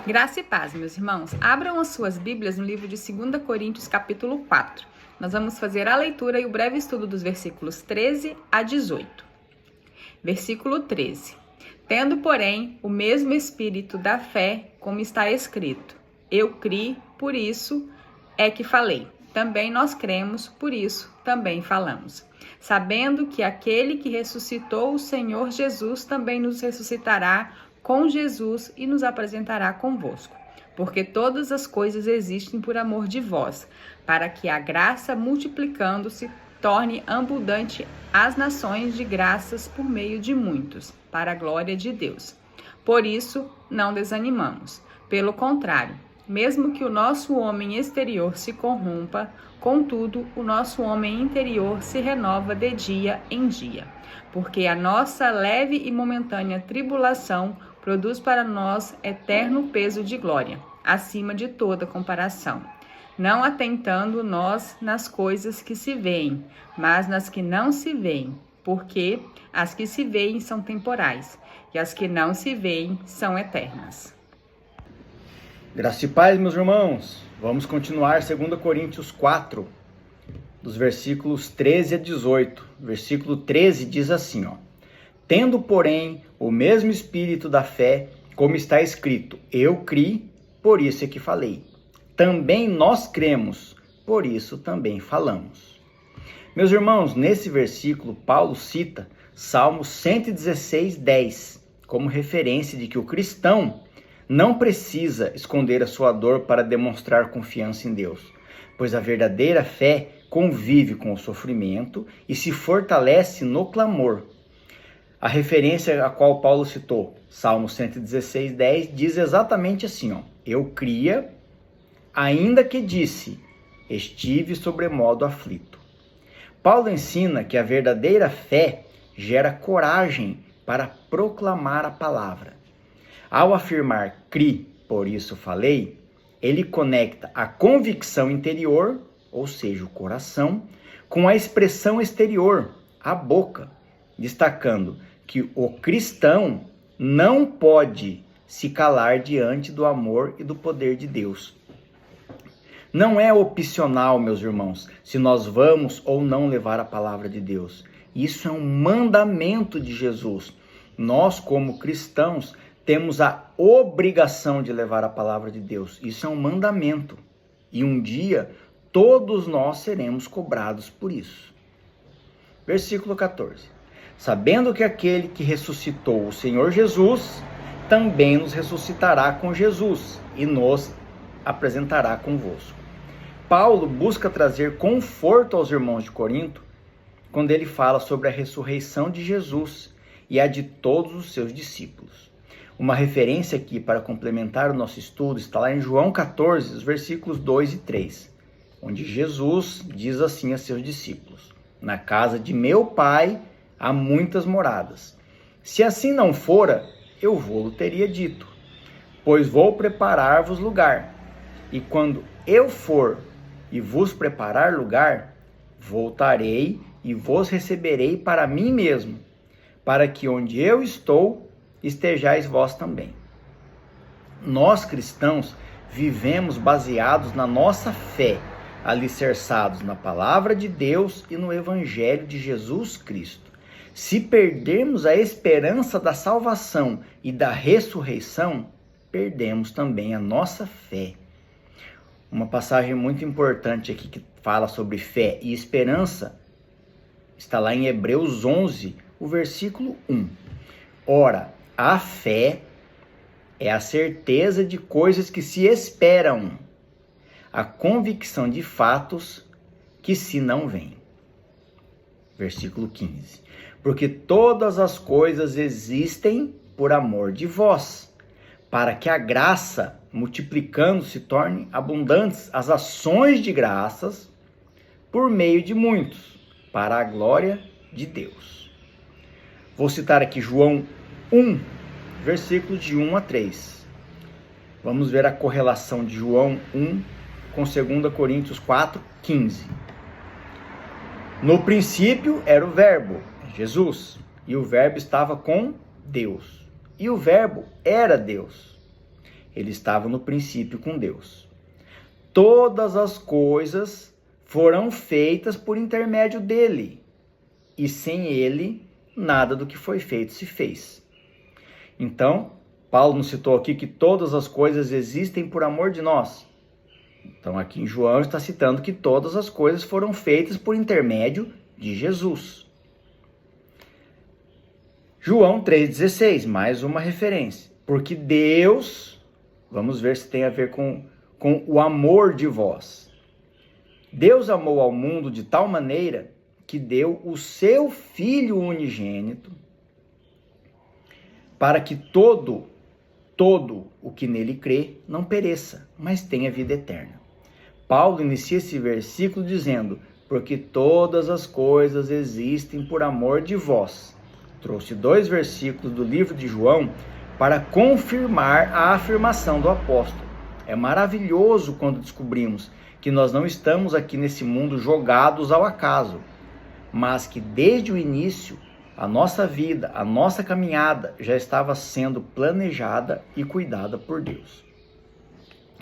Graça e paz, meus irmãos. Abram as suas Bíblias no livro de 2 Coríntios, capítulo 4. Nós vamos fazer a leitura e o breve estudo dos versículos 13 a 18. Versículo 13. Tendo, porém, o mesmo espírito da fé, como está escrito: Eu criei, por isso é que falei. Também nós cremos, por isso também falamos. Sabendo que aquele que ressuscitou o Senhor Jesus também nos ressuscitará com Jesus e nos apresentará convosco. Porque todas as coisas existem por amor de vós, para que a graça, multiplicando-se, torne abundante as nações de graças por meio de muitos, para a glória de Deus. Por isso, não desanimamos. Pelo contrário, mesmo que o nosso homem exterior se corrompa, contudo, o nosso homem interior se renova de dia em dia. Porque a nossa leve e momentânea tribulação produz para nós eterno peso de glória, acima de toda comparação. Não atentando nós nas coisas que se veem, mas nas que não se veem, porque as que se veem são temporais, e as que não se veem são eternas. Graça e paz, meus irmãos. Vamos continuar 2 Coríntios 4, dos versículos 13 a 18. Versículo 13 diz assim, Tendo, porém, o mesmo espírito da fé, como está escrito: Eu criei, por isso é que falei. Também nós cremos, por isso também falamos. Meus irmãos, nesse versículo, Paulo cita Salmo 116, 10, como referência de que o cristão não precisa esconder a sua dor para demonstrar confiança em Deus, pois a verdadeira fé convive com o sofrimento e se fortalece no clamor. A referência a qual Paulo citou, Salmo 116, 10, diz exatamente assim, Eu cria, ainda que disse, estive sobremodo aflito. Paulo ensina que a verdadeira fé gera coragem para proclamar a palavra. Ao afirmar cri, por isso falei, ele conecta a convicção interior, ou seja, o coração, com a expressão exterior, a boca, destacando que o cristão não pode se calar diante do amor e do poder de Deus. Não é opcional, meus irmãos, se nós vamos ou não levar a palavra de Deus. Isso é um mandamento de Jesus. Nós, como cristãos, temos a obrigação de levar a palavra de Deus. Isso é um mandamento. E um dia, todos nós seremos cobrados por isso. Versículo 14. Sabendo que aquele que ressuscitou o Senhor Jesus, também nos ressuscitará com Jesus e nos apresentará convosco. Paulo busca trazer conforto aos irmãos de Corinto, quando ele fala sobre a ressurreição de Jesus e a de todos os seus discípulos. Uma referência aqui para complementar o nosso estudo está lá em João 14, os versículos 2 e 3, onde Jesus diz assim a seus discípulos: Na casa de meu Pai há muitas moradas. Se assim não fora, eu vou-lo teria dito, pois vou preparar-vos lugar. E quando eu for e vos preparar lugar, voltarei e vos receberei para mim mesmo, para que onde eu estou, estejais vós também. Nós cristãos vivemos baseados na nossa fé, alicerçados na palavra de Deus e no evangelho de Jesus Cristo. Se perdermos a esperança da salvação e da ressurreição, perdemos também a nossa fé. Uma passagem muito importante aqui que fala sobre fé e esperança está lá em Hebreus 11, o versículo 1. Ora, a fé é a certeza de coisas que se esperam, a convicção de fatos que se não veem. Versículo 15. Porque todas as coisas existem por amor de vós, para que a graça, multiplicando, se torne abundantes as ações de graças por meio de muitos, para a glória de Deus. Vou citar aqui João 1, versículos de 1 a 3. Vamos ver a correlação de João 1 com 2 Coríntios 4, 15. No princípio era o Verbo, Jesus, e o Verbo estava com Deus, e o Verbo era Deus. Ele estava no princípio com Deus. Todas as coisas foram feitas por intermédio dele, e sem ele, nada do que foi feito se fez. Então, Paulo nos citou aqui que todas as coisas existem por amor de nós. Então, aqui em João está citando que todas as coisas foram feitas por intermédio de Jesus. João 3,16, mais uma referência. Porque Deus, vamos ver se tem a ver com o amor de vós. Deus amou ao mundo de tal maneira que deu o seu Filho unigênito para que todo o que nele crê não pereça, mas tenha vida eterna. Paulo inicia esse versículo dizendo, porque todas as coisas existem por amor de vós. Trouxe 2 versículos do livro de João para confirmar a afirmação do apóstolo. É maravilhoso quando descobrimos que nós não estamos aqui nesse mundo jogados ao acaso, mas que desde o início a nossa vida, a nossa caminhada já estava sendo planejada e cuidada por Deus.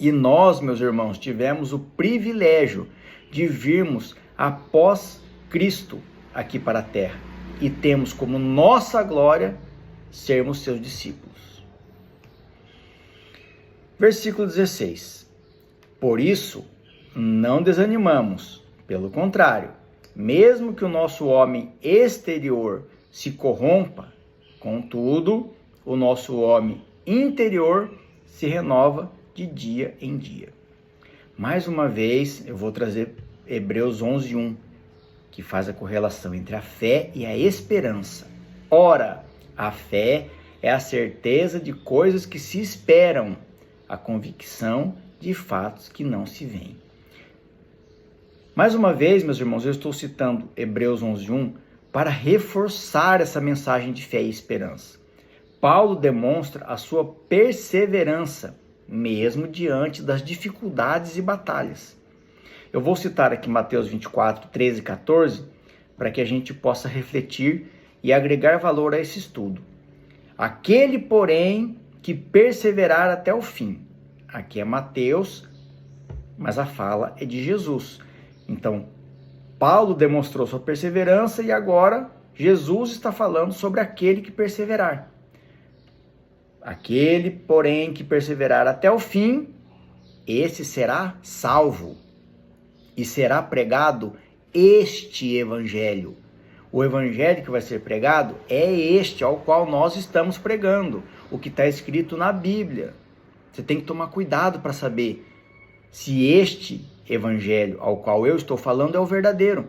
E nós, meus irmãos, tivemos o privilégio de virmos após Cristo aqui para a terra e temos como nossa glória sermos seus discípulos. Versículo 16. Por isso, não desanimamos, pelo contrário, mesmo que o nosso homem exterior se corrompa, contudo, o nosso homem interior se renova de dia em dia. Mais uma vez, eu vou trazer Hebreus 11:1, que faz a correlação entre a fé e a esperança. Ora, a fé é a certeza de coisas que se esperam, a convicção de fatos que não se veem. Mais uma vez, meus irmãos, eu estou citando Hebreus 11:1 para reforçar essa mensagem de fé e esperança. Paulo demonstra a sua perseverança, mesmo diante das dificuldades e batalhas. Eu vou citar aqui Mateus 24, 13 e 14, para que a gente possa refletir e agregar valor a esse estudo. Aquele, porém, que perseverar até o fim. Aqui é Mateus, mas a fala é de Jesus. Então, Paulo demonstrou sua perseverança e agora Jesus está falando sobre aquele que perseverar. Aquele, porém, que perseverar até o fim, esse será salvo e será pregado este evangelho. O evangelho que vai ser pregado é este ao qual nós estamos pregando, o que está escrito na Bíblia. Você tem que tomar cuidado para saber se este evangelho ao qual eu estou falando é o verdadeiro.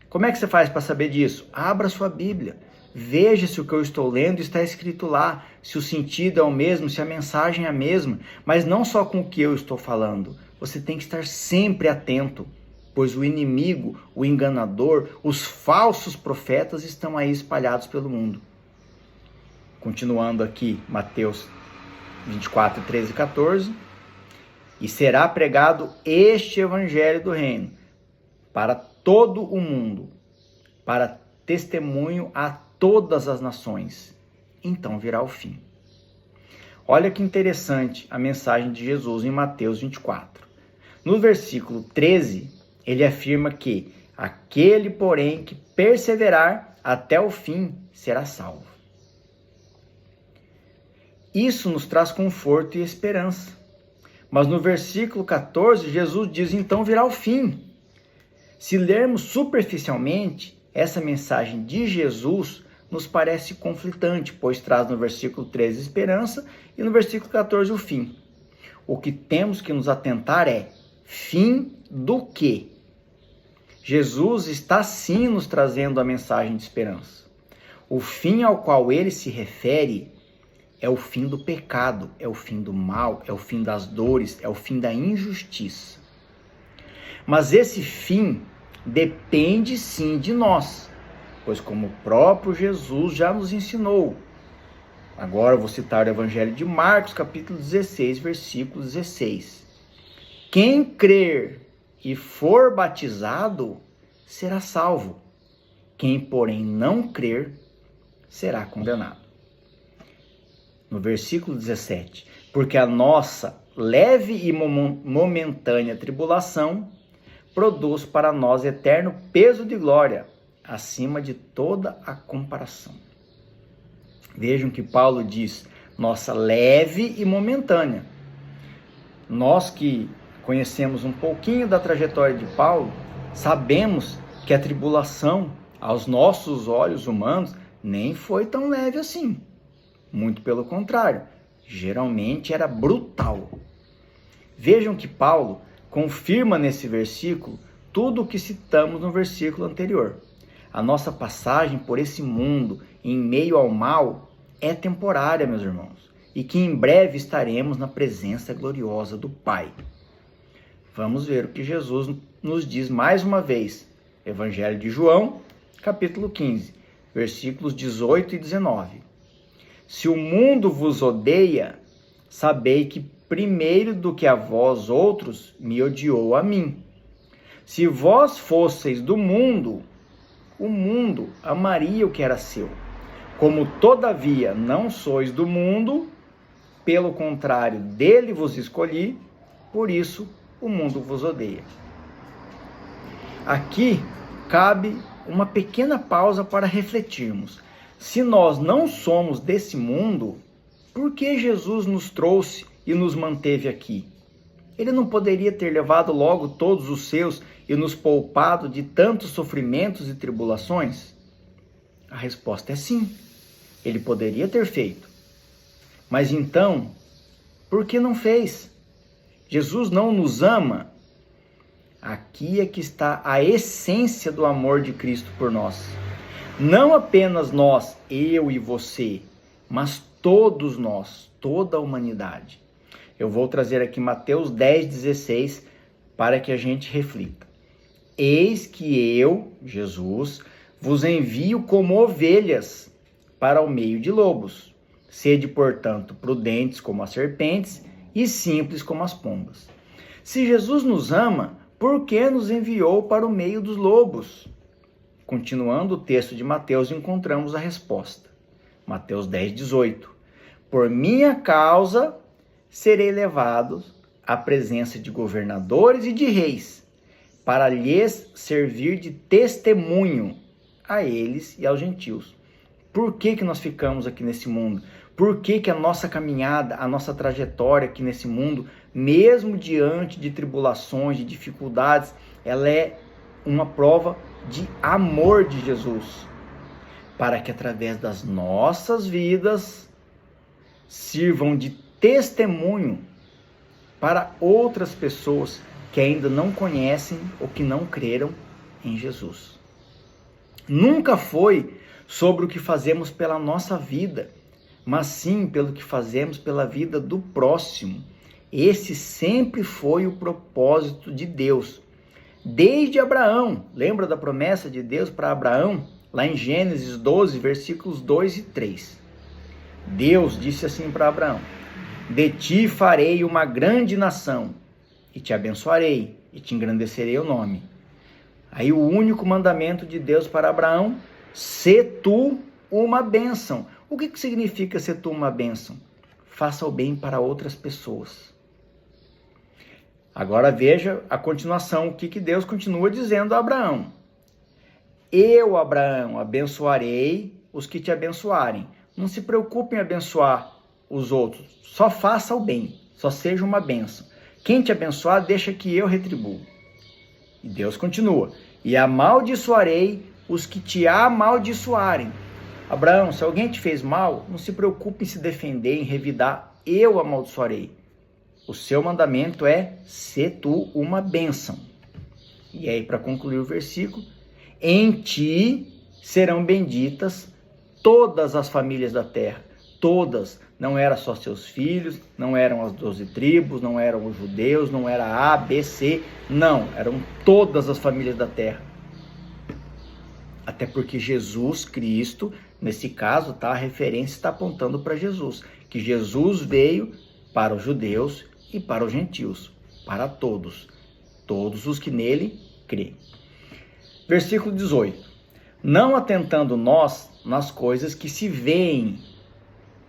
Como é que você faz para saber disso? Abra sua Bíblia, veja se o que eu estou lendo está escrito lá, se o sentido é o mesmo, se a mensagem é a mesma, mas não só com o que eu estou falando. Você tem que estar sempre atento, pois o inimigo, o enganador, os falsos profetas estão aí espalhados pelo mundo. Continuando aqui, Mateus 24, 13 e 14. E será pregado este evangelho do reino para todo o mundo, para testemunho a todas as nações. Então virá o fim. Olha que interessante a mensagem de Jesus em Mateus 24. No versículo 13, ele afirma que aquele, porém, que perseverar até o fim será salvo. Isso nos traz conforto e esperança. Mas no versículo 14, Jesus diz, então virá o fim. Se lermos superficialmente, essa mensagem de Jesus nos parece conflitante, pois traz no versículo 13 esperança e no versículo 14 o fim. O que temos que nos atentar é, fim do quê? Jesus está sim nos trazendo a mensagem de esperança. O fim ao qual ele se refere é o fim do pecado, é o fim do mal, é o fim das dores, é o fim da injustiça. Mas esse fim depende sim de nós, pois como o próprio Jesus já nos ensinou. Agora eu vou citar o Evangelho de Marcos, capítulo 16, versículo 16. Quem crer e for batizado será salvo. Quem, porém, não crer será condenado. No versículo 17, porque a nossa leve e momentânea tribulação produz para nós eterno peso de glória, acima de toda a comparação. Vejam que Paulo diz, nossa leve e momentânea. Nós que conhecemos um pouquinho da trajetória de Paulo, sabemos que a tribulação, aos nossos olhos humanos, nem foi tão leve assim. Muito pelo contrário, geralmente era brutal. Vejam que Paulo confirma nesse versículo tudo o que citamos no versículo anterior. A nossa passagem por esse mundo, em meio ao mal, é temporária, meus irmãos, e que em breve estaremos na presença gloriosa do Pai. Vamos ver o que Jesus nos diz mais uma vez. Evangelho de João, capítulo 15, versículos 18 e 19. Se o mundo vos odeia, sabei que primeiro do que a vós outros me odiou a mim. Se vós fosseis do mundo, o mundo amaria o que era seu. Como todavia não sois do mundo, pelo contrário, dele vos escolhi, por isso o mundo vos odeia. Aqui cabe uma pequena pausa para refletirmos. Se nós não somos desse mundo, por que Jesus nos trouxe e nos manteve aqui? Ele não poderia ter levado logo todos os seus e nos poupado de tantos sofrimentos e tribulações? A resposta é sim, ele poderia ter feito. Mas então, por que não fez? Jesus não nos ama? Aqui é que está a essência do amor de Cristo por nós. Não apenas nós, eu e você, mas todos nós, toda a humanidade. Eu vou trazer aqui Mateus 10,16 para que a gente reflita. Eis que eu, Jesus, vos envio como ovelhas para o meio de lobos. Sede, portanto, prudentes como as serpentes e simples como as pombas. Se Jesus nos ama, por que nos enviou para o meio dos lobos? Continuando o texto de Mateus, encontramos a resposta. Mateus 10,18. Por minha causa serei levado à presença de governadores e de reis, para lhes servir de testemunho a eles e aos gentios. Por que nós ficamos aqui nesse mundo? Por que a nossa caminhada, a nossa trajetória aqui nesse mundo, mesmo diante de tribulações, de dificuldades, ela é uma prova de amor de Jesus, para que através das nossas vidas sirvam de testemunho para outras pessoas que ainda não conhecem ou que não creram em Jesus. Nunca foi sobre o que fazemos pela nossa vida, mas sim pelo que fazemos pela vida do próximo. Esse sempre foi o propósito de Deus. Desde Abraão, lembra da promessa de Deus para Abraão? Lá em Gênesis 12, versículos 2 e 3. Deus disse assim para Abraão: de ti farei uma grande nação, e te abençoarei, e te engrandecerei o nome. Aí o único mandamento de Deus para Abraão: sê tu uma bênção. O que significa ser tu uma bênção? Faça o bem para outras pessoas. Agora veja a continuação, o que Deus continua dizendo a Abraão. Eu, Abraão, abençoarei os que te abençoarem. Não se preocupe em abençoar os outros. Só faça o bem. Só seja uma bênção. Quem te abençoar, deixa que eu retribuo. E Deus continua. E amaldiçoarei os que te amaldiçoarem. Abraão, se alguém te fez mal, não se preocupe em se defender, em revidar. Eu amaldiçoarei. O seu mandamento é ser tu uma bênção. E aí, para concluir o versículo, em ti serão benditas todas as famílias da terra. Todas. Não eram só seus filhos, não eram as 12 tribos, não eram os judeus, não era A, B, C. Não, eram todas as famílias da terra. Até porque Jesus Cristo, nesse caso, tá, a referência está apontando para Jesus. Que Jesus veio para os judeus e para os gentios, para todos os que nele creem. Versículo 18. Não atentando nós nas coisas que se veem,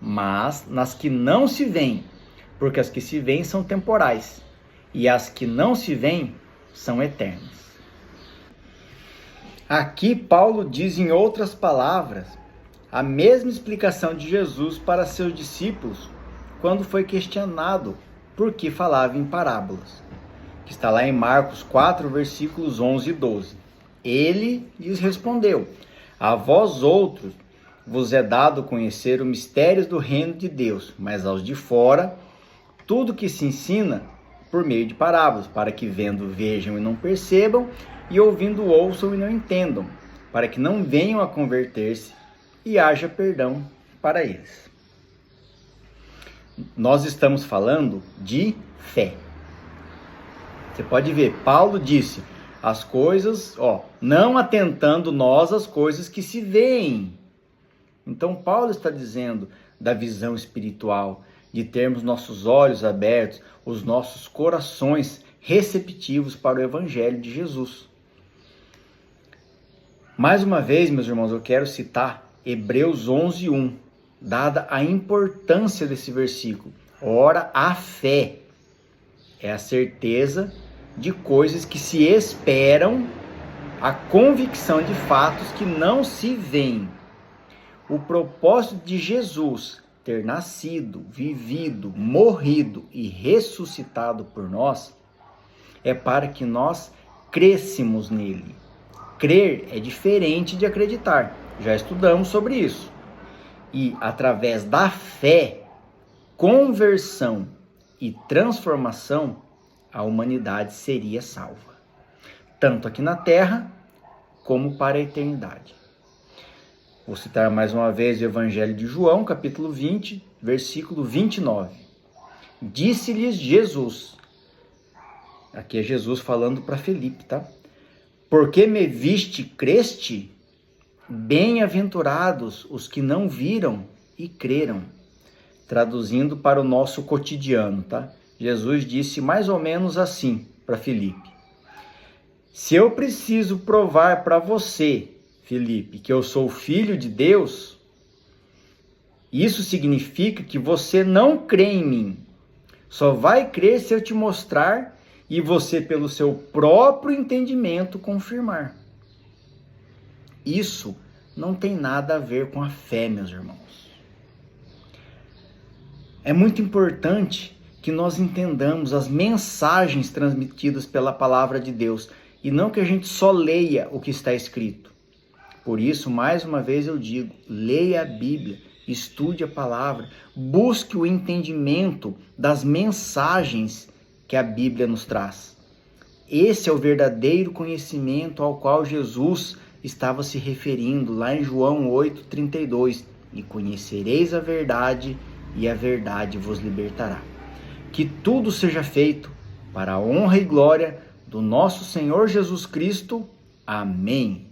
mas nas que não se veem, porque as que se veem são temporais, e as que não se veem são eternas. Aqui Paulo diz em outras palavras a mesma explicação de Jesus para seus discípulos quando foi questionado por que falava em parábolas, que está lá em Marcos 4, versículos 11 e 12. Ele lhes respondeu: a vós outros vos é dado conhecer os mistérios do reino de Deus, mas aos de fora, tudo que se ensina por meio de parábolas, para que vendo vejam e não percebam, e ouvindo ouçam e não entendam, para que não venham a converter-se e haja perdão para eles. Nós estamos falando de fé. Você pode ver, Paulo disse as coisas, não atentando nós às coisas que se veem. Então Paulo está dizendo da visão espiritual, de termos nossos olhos abertos, os nossos corações receptivos para o Evangelho de Jesus. Mais uma vez, meus irmãos, eu quero citar Hebreus 11:1, dada a importância desse versículo. Ora, a fé é a certeza de coisas que se esperam, a convicção de fatos que não se veem. O propósito de Jesus ter nascido, vivido, morrido e ressuscitado por nós é para que nós crêssemos nele. Crer é diferente de acreditar. Já estudamos sobre isso. E através da fé, conversão e transformação, a humanidade seria salva, tanto aqui na terra como para a eternidade. Vou citar mais uma vez o Evangelho de João, capítulo 20, versículo 29. Disse-lhes Jesus, aqui é Jesus falando para Felipe, tá? Porque me viste, creste? Bem-aventurados os que não viram e creram. Traduzindo para o nosso cotidiano, tá? Jesus disse mais ou menos assim para Felipe: se eu preciso provar para você, Felipe, que eu sou filho de Deus, isso significa que você não crê em mim. Só vai crer se eu te mostrar e você, pelo seu próprio entendimento, confirmar. Isso não tem nada a ver com a fé, meus irmãos. É muito importante que nós entendamos as mensagens transmitidas pela palavra de Deus e não que a gente só leia o que está escrito. Por isso, mais uma vez eu digo, leia a Bíblia, estude a palavra, busque o entendimento das mensagens que a Bíblia nos traz. Esse é o verdadeiro conhecimento ao qual Jesus estava se referindo lá em João 8:32. E conhecereis a verdade, e a verdade vos libertará. Que tudo seja feito para a honra e glória do nosso Senhor Jesus Cristo. Amém.